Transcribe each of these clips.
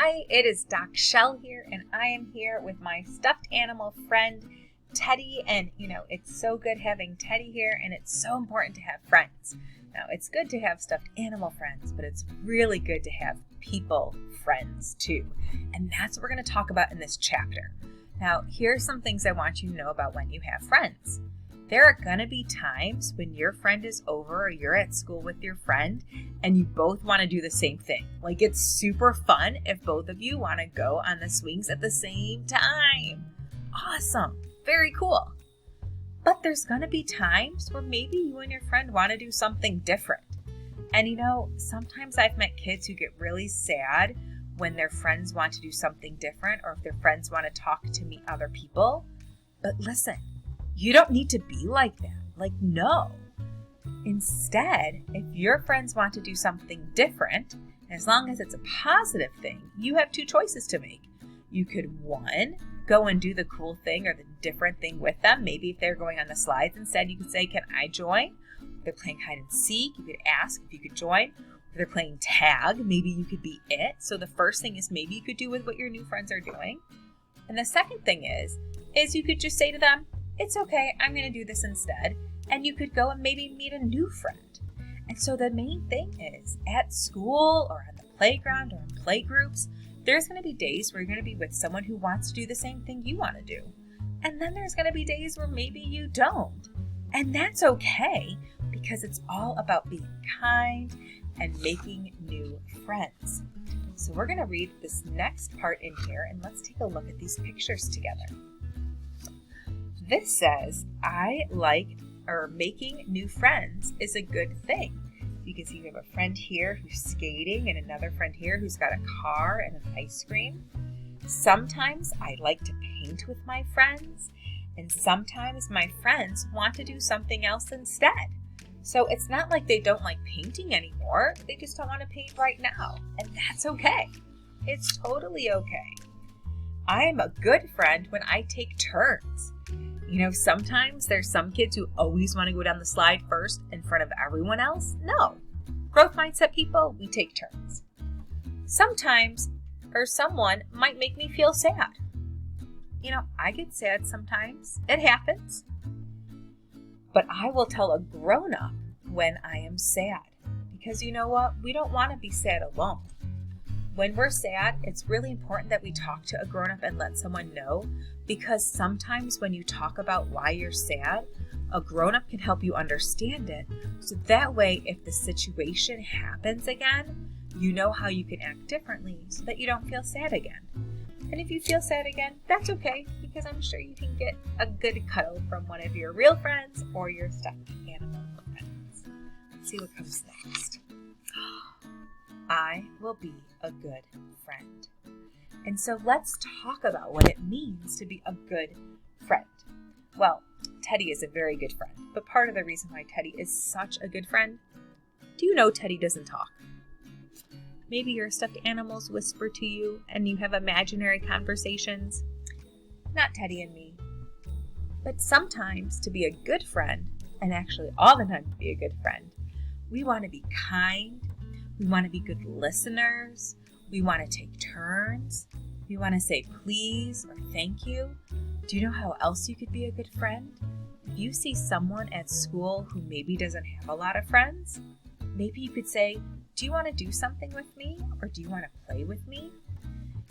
Hi, it is Doc Chelle here, and I am here with my stuffed animal friend, Teddy. And, it's so good having Teddy here, and it's so important to have friends. Now, it's good to have stuffed animal friends, but it's really good to have people friends, too. And that's what we're going to talk about in this chapter. Now, here are some things I want you to know about when you have friends. There are going to be times when your friend is over or you're at school with your friend and you both want to do the same thing. Like, it's super fun if both of you want to go on the swings at the same time. Awesome. Very cool. But there's going to be times where maybe you and your friend want to do something different. And sometimes I've met kids who get really sad when their friends want to do something different or if their friends want to talk to meet other people. But listen. You don't need to be like that. No. Instead, if your friends want to do something different, as long as it's a positive thing, you have two choices to make. You could, one, go and do the cool thing or the different thing with them. Maybe if they're going on the slides instead, you could say, can I join? If they're playing hide and seek, you could ask if you could join. If they're playing tag, maybe you could be it. So the first thing is maybe you could do with what your new friends are doing. And the second thing is you could just say to them, it's okay, I'm going to do this instead. And you could go and maybe meet a new friend. And so the main thing is at school or on the playground or in play groups, there's going to be days where you're going to be with someone who wants to do the same thing you want to do. And then there's going to be days where maybe you don't. And that's okay because it's all about being kind and making new friends. So we're going to read this next part in here and let's take a look at these pictures together. This says, making new friends is a good thing. You can see we have a friend here who's skating and another friend here who's got a car and an ice cream. Sometimes I like to paint with my friends, and sometimes my friends want to do something else instead. So it's not like they don't like painting anymore. They just don't want to paint right now, and that's okay. It's totally okay. I am a good friend when I take turns. Sometimes there's some kids who always want to go down the slide first in front of everyone else. No. Growth mindset people, we take turns. Sometimes, or someone might make me feel sad. I get sad sometimes. It happens. But I will tell a grown-up when I am sad. Because you know what? We don't want to be sad alone. When we're sad, it's really important that we talk to a grown-up and let someone know, because sometimes when you talk about why you're sad, a grown-up can help you understand it. So that way, if the situation happens again, you know how you can act differently so that you don't feel sad again. And if you feel sad again, that's okay, because I'm sure you can get a good cuddle from one of your real friends or your stuffed animal friends. Let's see what comes next. I will be a good friend. And so let's talk about what it means to be a good friend. Well, Teddy is a very good friend, but part of the reason why Teddy is such a good friend, do you know Teddy doesn't talk? Maybe your stuffed animals whisper to you and you have imaginary conversations. Not Teddy and me. But sometimes to be a good friend, and actually all the time to be a good friend, we want to be kind. We want to be good listeners. We want to take turns. We want to say please or thank you. Do you know how else you could be a good friend? If you see someone at school who maybe doesn't have a lot of friends, maybe you could say, do you want to do something with me? Or do you want to play with me?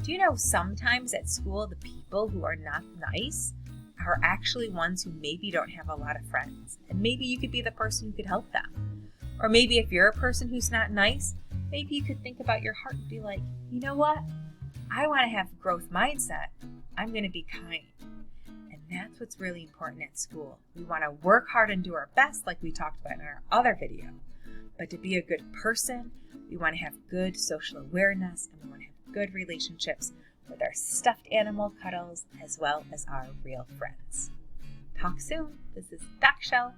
Do you know sometimes at school the people who are not nice are actually ones who maybe don't have a lot of friends? And maybe you could be the person who could help them. Or maybe if you're a person who's not nice, maybe you could think about your heart and be like, you know what? I want to have growth mindset. I'm going to be kind. And that's what's really important at school. We want to work hard and do our best like we talked about in our other video. But to be a good person, we want to have good social awareness and we want to have good relationships with our stuffed animal cuddles as well as our real friends. Talk soon. This is Doc Chelle.